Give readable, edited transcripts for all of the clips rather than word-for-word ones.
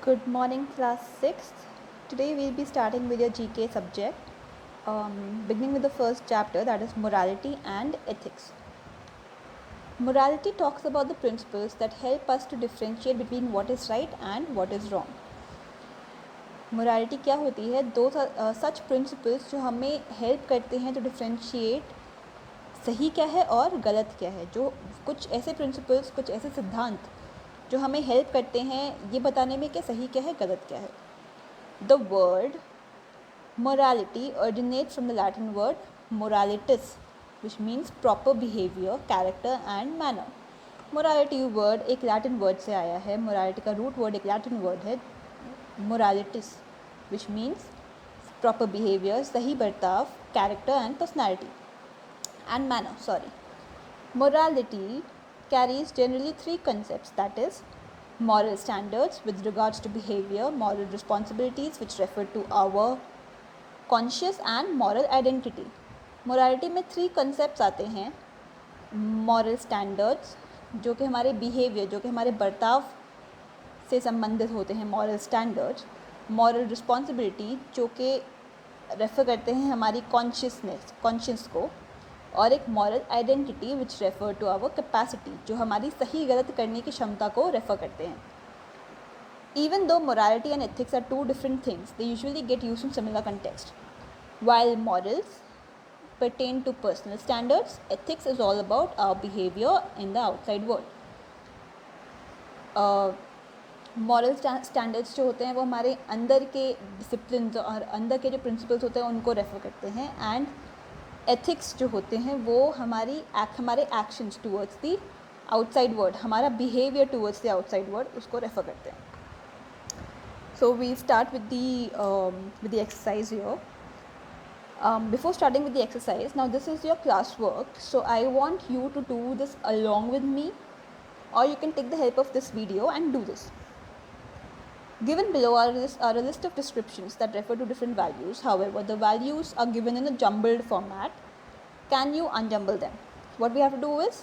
Good morning, class 6th. Today we'll be starting with your GK subject, beginning with the first chapter, that is morality and ethics. Morality talks about the principles that help us to differentiate between what is right and what is wrong. Morality क्या होती है? such principles जो हमें help करते हैं to differentiate सही क्या है और गलत क्या है. जो कुछ ऐसे principles, कुछ ऐसे सिद्धांत जो हमें हेल्प करते हैं ये बताने में कि सही क्या है, गलत क्या है. The word morality originates from the Latin word moralitas, which means proper behavior, character and manner. Morality word एक Latin word से आया है. Morality का root word एक Latin word है moralitas, which means proper behavior, सही बर्ताव, character and personality and manner. Morality carries generally three concepts, that is moral standards with regards to behavior, moral responsibilities which refer to our conscious and moral identity. Morality में three concepts आते हैं. moral standards जो कि हमारे behavior, जो कि हमारे बर्ताव से संबंधित होते हैं, moral standards. moral responsibility जो कि रेफ़र करते हैं हमारी conscience को, और एक moral identity which refer to our capacity जो हमारी सही गलत करने की क्षमता को रेफर करते हैं. Even though morality and ethics are two different things, they usually get use in similar context. While morals pertain to personal standards, ethics is all about our behavior in the outside world. Moral standards जो होते हैं वो हमारे अंदर के discipline और अंदर के जो प्रिंसिपल्स होते हैं उनको रेफर करते हैं. एंड एथिक्स जो होते हैं वो हमारे actions towards the outside world, हमारा behaviour towards the outside world, उसको रेफर करते हैं. So we start with the exercise here. Before starting with the exercise, now this is your class work, so I want you to do this along with me, or you can take the help of this video and do this. Given below are a list of descriptions that refer to different values. However, the values are given in a jumbled format. Can you unjumble them? What we have to do is,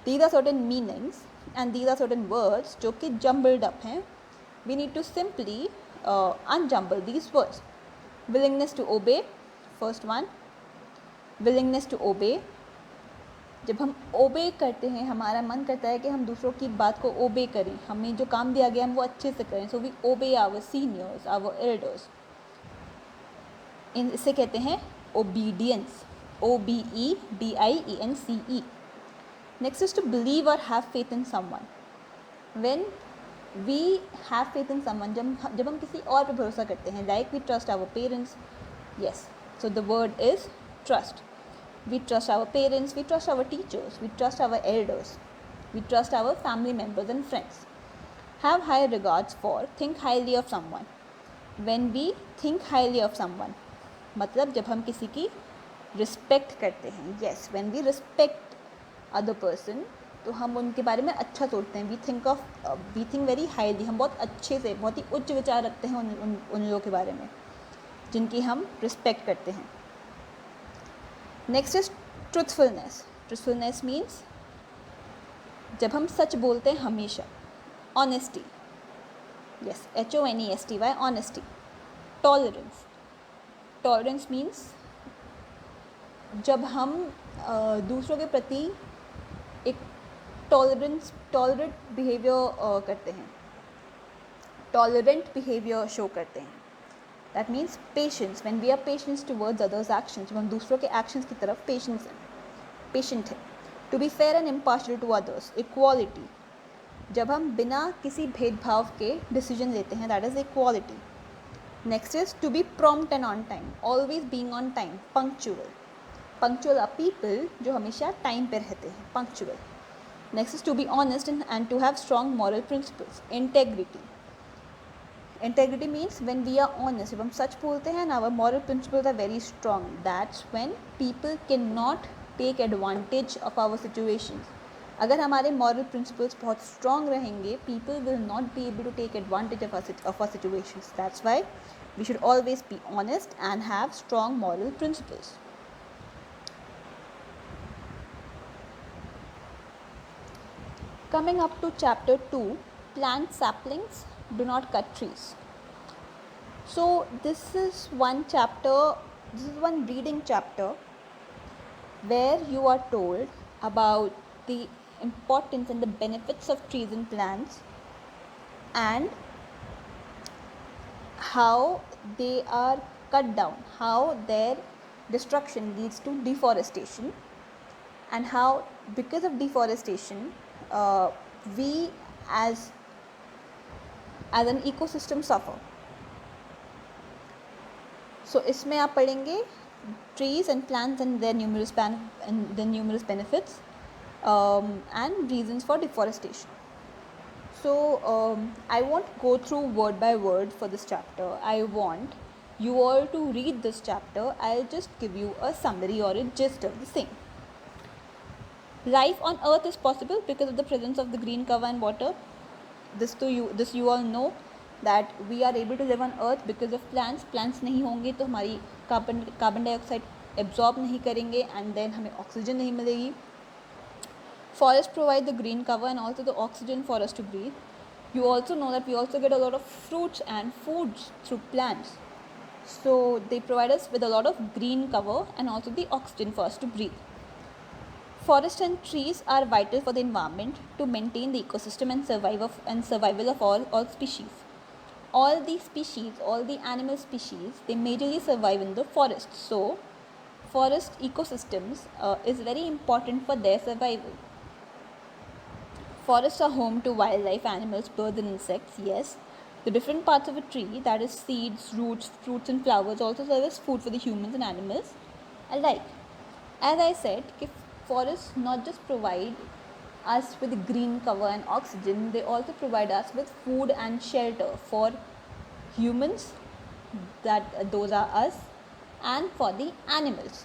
these are certain meanings and these are certain words जो कि jumbled up हैं. We need to simply unjumble these words. Willingness to obey, first one. Willingness to obey. जब हम ओबे करते हैं, हमारा मन करता है कि हम दूसरों की बात को ओबे करें, हमें जो काम दिया गया हम वो अच्छे से करें. So we obey our seniors, our elders. इसे कहते हैं obedience. OBEDIENCE. Next is to believe or have faith in someone. When we have faith in someone, जब हम किसी और पे भरोसा करते हैं, like we trust our parents. Yes, so the word is trust. We trust our parents, we trust our teachers, we trust our elders, we trust our family members and friends. Have high regards for, think highly of someone. When we think highly of someone, मतलब जब हम किसी की respect करते हैं. Yes, when we respect other person तो हम उनके बारे में अच्छा सोचते हैं. We think very highly. हम बहुत अच्छे से, बहुत ही उच्च विचार रखते हैं उन लोगों के बारे में जिनकी हम रिस्पेक्ट करते हैं. Next is truthfulness. Truthfulness means जब हम सच बोलते हैं हमेशा. Honesty. Yes, HONESTY, honesty. Tolerance. Tolerance means जब हम दूसरों के प्रति एक टॉलरेंट बिहेवियर करते हैं, टॉलरेंट बिहेवियर शो करते हैं. That means patience. When we are patience towards others actions, जब हम दूसरों के एक्शंस की तरफ पेशेंट है. To be fair and impartial to others. Equality. जब हम बिना किसी भेदभाव के डिसीजन लेते हैं, that is equality. Next is to be prompt and on time. Always being on time. Punctual are people जो हमेशा टाइम पे रहते हैं. Punctual. Next is to be honest and to have strong moral principles. Integrity means when we are honest, जब हम सच बोलते हैं ना, our moral principles are very strong. That's when people can not take advantage of our situations. अगर हमारे moral principles बहुत strong रहेंगे, people will not be able to take advantage of our situations. That's why we should always be honest and have strong moral principles. Coming up to chapter 2, plant saplings do not cut trees. So this is one chapter, this is one reading chapter where you are told about the importance and the benefits of trees and plants, and how they are cut down, how their destruction leads to deforestation, and how because of deforestation we as an ecosystem suffer. So इसमें आप पढ़ेंगे trees and plants and their numerous benefits and reasons for deforestation. So I won't go through word by word for this chapter. I want you all to read this chapter. I'll just give you a summary or a gist of the same. Life on earth is possible because of the presence of the green cover and water. This you all know, that we are able to live on earth because of plants. Plants नहीं होंगे तो हमारी carbon dioxide absorb नहीं करेंगे and then हमें oxygen नहीं मिलेगी. Forests provide the green cover and also the oxygen for us to breathe. You also know that we also get a lot of fruits and foods through plants. So they provide us with a lot of green cover and also the oxygen for us to breathe. Forests and trees are vital for the environment to maintain the ecosystem and survival of all species. All the species, all the animal species, they majorly survive in the forest. So forest ecosystems is very important for their survival. Forests are home to wildlife, animals, birds and insects. Yes, the different parts of a tree, that is seeds, roots, fruits and flowers, also serve as food for the humans and animals alike. As I said, if forests not just provide us with green cover and oxygen, they also provide us with food and shelter for humans, that those are us, and for the animals.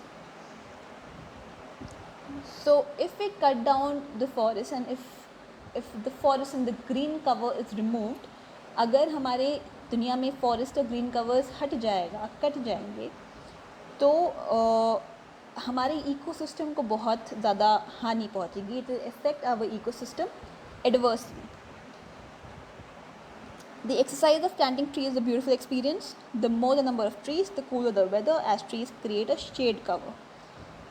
So if we cut down the forest and if the forest and the green cover is removed, अगर हमारे दुनिया में forest और green covers हट जाएगा, cut जाएंगे, तो हमारे ecosystem को बहुत ज़्यादा हानि पहुँचेगी. It will affect our ecosystem adversely. The exercise of planting trees is a beautiful experience. The more the number of trees, the cooler the weather, as trees create a shade cover.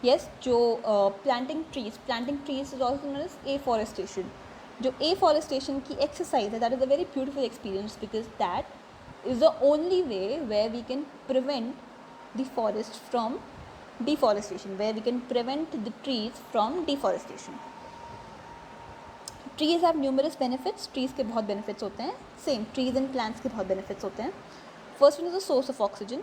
Yes, जो planting trees is also known as afforestation. जो afforestation की exercise है, that is a very beautiful experience because that is the only way where we can prevent the forest from deforestation, where we can prevent the trees from deforestation. Trees have numerous benefits. Trees के बहुत benefits होते हैं. Same, trees and plants के बहुत benefits होते हैं. First one is the source of oxygen.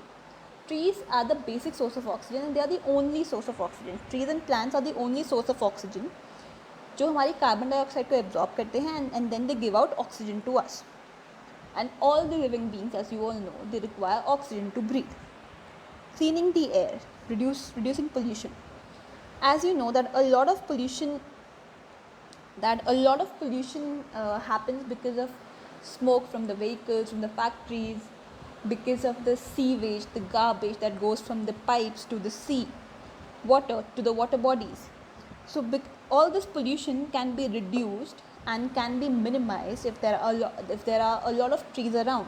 Trees are the basic source of oxygen and they are the only source of oxygen. Trees and plants are the only source of oxygen जो हमारी carbon dioxide को absorb करते हैं and then they give out oxygen to us. And all the living beings, as you all know, they require oxygen to breathe. Cleaning the air, reducing pollution. As you know that a lot of pollution happens because of smoke from the vehicles, from the factories, because of the sewage, the garbage that goes from the pipes to the sea, water to the water bodies. So all this pollution can be reduced and can be minimized if there are a lot of trees around.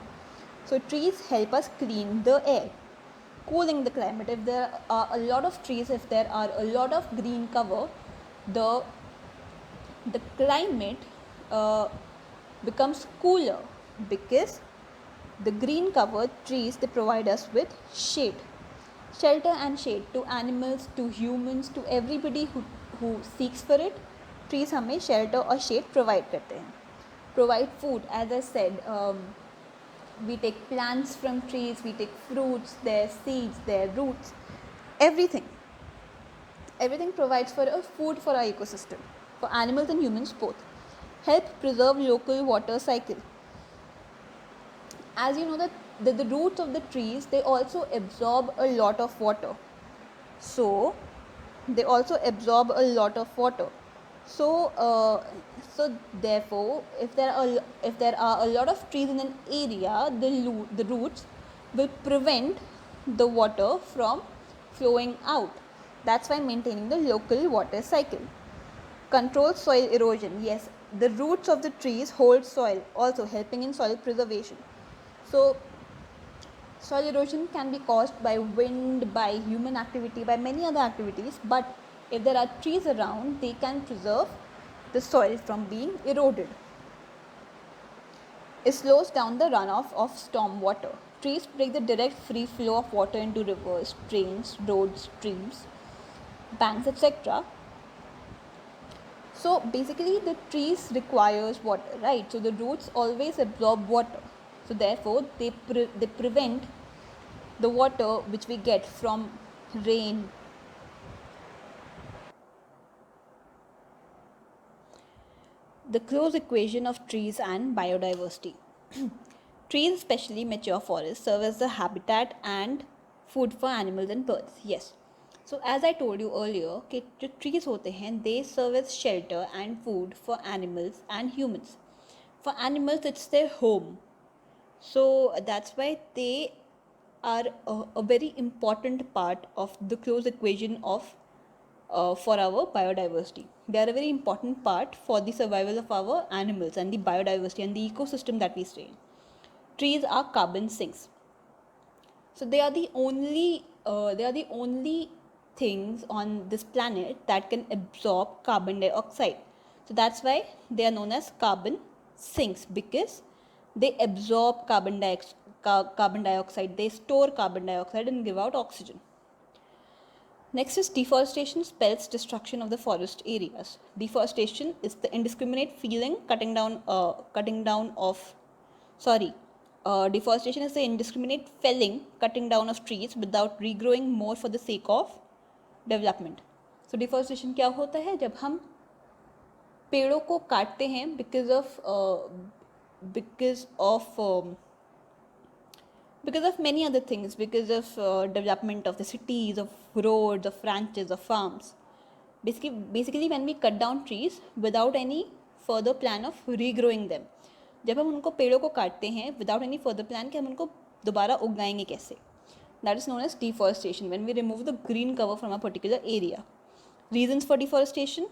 So trees help us clean the air, cooling the climate. If there are a lot of trees, if there are a lot of green cover, the climate becomes cooler because the green covered trees, they provide us with shade, shelter and shade to animals, to humans, to everybody who seeks for it. Trees हमें shelter और shade provide करते हैं. Provide food, as I said, we take plants from trees, we take fruits, their seeds, their roots, everything provides for a food for our ecosystem, for animals and humans both. Help preserve local water cycle. As you know that the roots of the trees, they also absorb a lot of water. So therefore, if there are a lot of trees in an area, the roots will prevent the water from flowing out. That's why maintaining the local water cycle. Control soil erosion. Yes, the roots of the trees hold soil, also helping in soil preservation. So soil erosion can be caused by wind, by human activity, by many other activities, but if there are trees around, they can preserve the soil from being eroded. It slows down the runoff of storm water. Trees break the direct free flow of water into rivers, drains, roads, streams, banks, etc. So basically the trees requires water, right? So the roots always absorb water. So therefore they prevent the water which we get from rain. The close equation of trees and biodiversity. Trees, especially mature forests, serve as the habitat and food for animals and birds. Yes. So as I told you earlier, कि जो trees होते हैं, they serve as shelter and food for animals and humans. For animals, it's their home. So that's why they are a very important part of the close equation of for our biodiversity. They are a very important part for the survival of our animals and the biodiversity and the ecosystem that we stay in. Trees are carbon sinks. So they are the only things on this planet that can absorb carbon dioxide. So that's why they are known as carbon sinks, because they absorb carbon dioxide, they store carbon dioxide and give out oxygen. Next is deforestation spells destruction of the forest areas. Deforestation is the indiscriminate deforestation is the indiscriminate felling, cutting down of trees without regrowing more for the sake of development. So deforestation क्या होता है? जब हम पेड़ों को काटते हैं because of many other things, because of development of the cities, of roads, of ranches, of farms. Basically when we cut down trees without any further plan of regrowing them, जब हम उनको पेड़ों को काटते हैं without any further plan कि हम उनको दोबारा उगाएंगे कैसे, that is known as deforestation, when we remove the green cover from a particular area. Reasons for deforestation: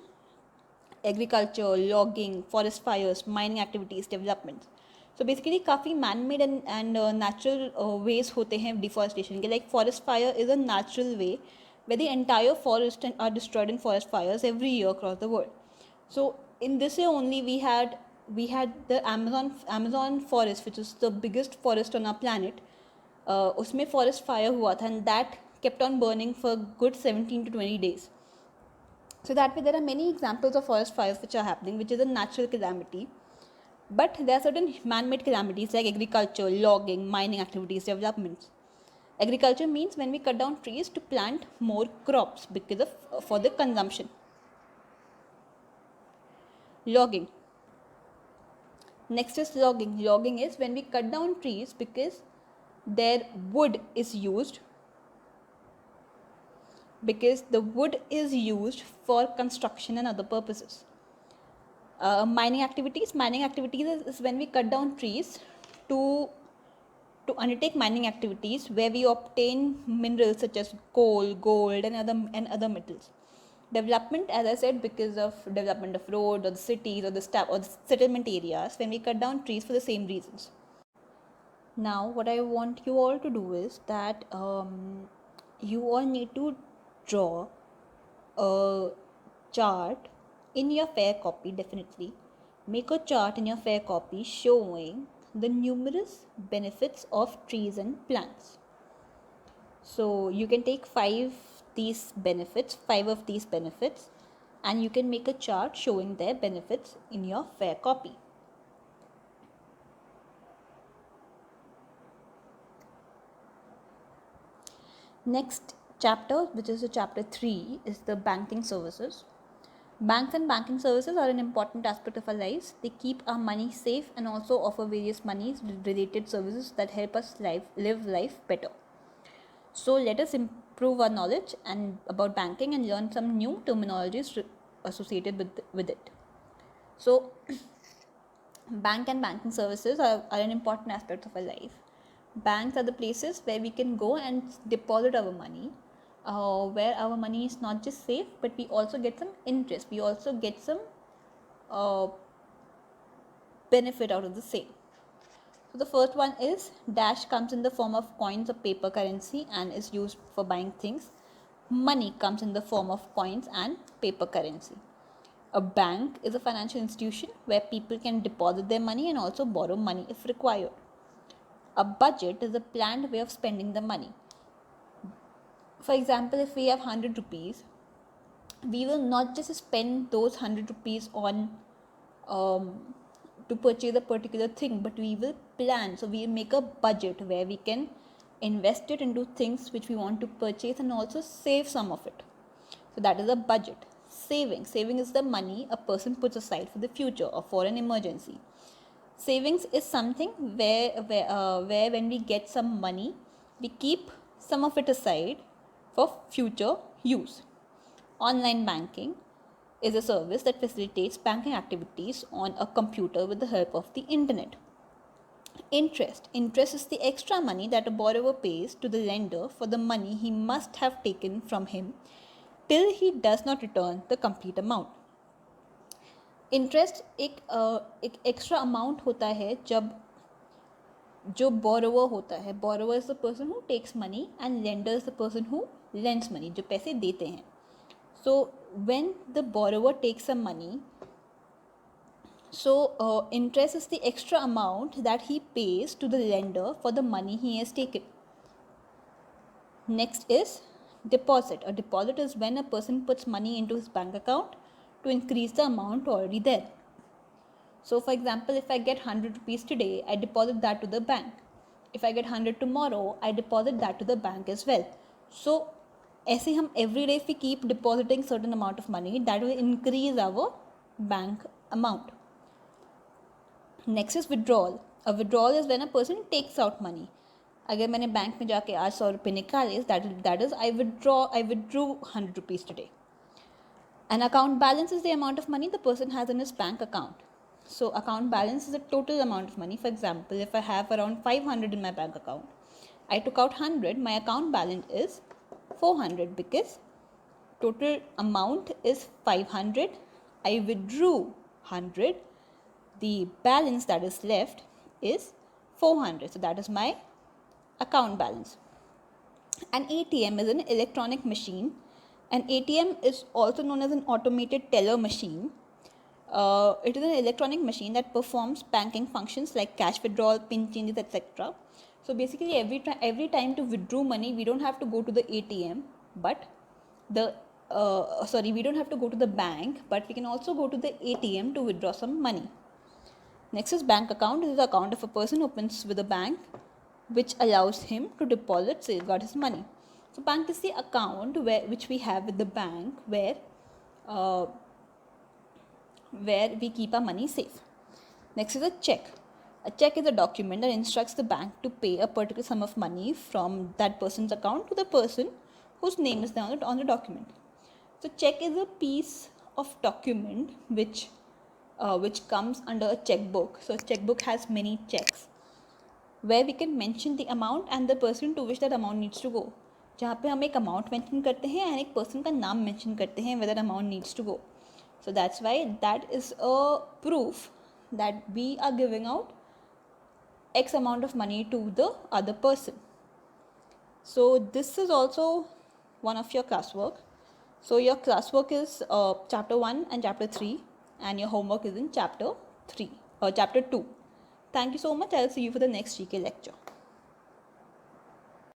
agriculture, logging, forest fires, mining activities, developments. So basically काफ़ी man made and natural ways होते हैं deforestation के. Like forest fire is a natural way where the entire forest are destroyed in forest fires every year across the world. So in this year only we had the Amazon forest, which is the biggest forest on our planet. उसमें forest fire हुआ था, and that kept on burning for good 17 to 20 days. So that way there are many examples of forest fires which are happening, which is a natural calamity. But there are certain man-made calamities like agriculture, logging, mining activities, developments. Agriculture means when we cut down trees to plant more crops for the consumption. Logging. Next is logging. Logging is when we cut down trees because their wood is used, because the wood is used for construction and other purposes. Mining activities is when we cut down trees to undertake mining activities where we obtain minerals such as coal, gold, and other metals. Development, as I said, because of development of roads or the cities or the settlement areas, when we cut down trees for the same reasons. Now what I want you all to do is that you all need to draw a chart in your fair copy. Definitely make a chart in your fair copy showing the numerous benefits of trees and plants. So you can take 5 of these benefits, and you can make a chart showing their benefits in your fair copy. Next chapter, which is the chapter 3, is the banking services. Banks and banking services are an important aspect of our lives. They keep our money safe and also offer various money related services that help us live life better. So let us improve our knowledge and about banking and learn some new terminologies associated with it. So bank and banking services are an important aspect of our life. Banks are the places where we can go and deposit our money, where our money is not just safe, but we also get some interest. We also get some benefit out of the same. So the first one is dash comes in the form of coins or paper currency and is used for buying things. Money comes in the form of coins and paper currency. A bank is a financial institution where people can deposit their money and also borrow money if required. A budget is a planned way of spending the money. For example, if we have 100 rupees, we will not just spend those 100 rupees on to purchase a particular thing, but we will plan. So we make a budget where we can invest it into things which we want to purchase and also save some of it. So that is a budget. Saving is the money a person puts aside for the future or for an emergency. Savings is something where when we get some money, we keep some of it aside for future use. Online banking is a service that facilitates banking activities on a computer with the help of the internet. Interest is the extra money that a borrower pays to the lender for the money he must have taken from him till he does not return the complete amount. Interest एक extra amount होता है जब जो borrower होता है. Borrower is the person who takes money and lender is the person who lends money, जो पैसे देते हैं. So when the borrower takes some money, so interest is the extra amount that he pays to the lender for the money he has taken. Next is deposit. A deposit is when a person puts money into his bank account to increase the amount already there. So for example, if I get 100 rupees today, I deposit that to the bank. If I get 100 tomorrow, I deposit that to the bank as well. So ऐसे हम every day if we keep depositing certain amount of money, that will increase our bank amount. Next is withdrawal. A withdrawal is when a person takes out money. अगर मैंने bank में जाके आज 100 रुपये निकाले, that is I withdrew 100 rupees today. An account balance is the amount of money the person has in his bank account. So account balance is the total amount of money. For example, if I have around 500 in my bank account, I took out 100, my account balance is 400 because total amount is 500. I withdrew 100. The balance that is left is 400. So that is my account balance. An ATM is an electronic machine. An ATM is also known as an automated teller machine. It is an electronic machine that performs banking functions like cash withdrawal, pin changes, etc. So basically, every time to withdraw money, we don't have to go to the ATM, but we don't have to go to the bank, but we can also go to the ATM to withdraw some money. Next is bank account. This is the account of a person opens with a bank, which allows him to deposit, safeguard his money. So bank is the account which we have with the bank where we keep our money safe. Next is a check. A check is a document that instructs the bank to pay a particular sum of money from that person's account to the person whose name is there on the document. So check is a piece of document which comes under a checkbook. So a checkbook has many checks where we can mention the amount and the person to which that amount needs to go. जहाँ पे हम एक amount mention करते हैं and एक person का नाम mention करते हैं whether amount needs to go. So that's why that is a proof that we are giving out X amount of money to the other person. So this is also one of your classwork. So your classwork is chapter 1 and chapter 3 and your homework is in chapter 2. Thank you so much. I'll see you for the next GK lecture.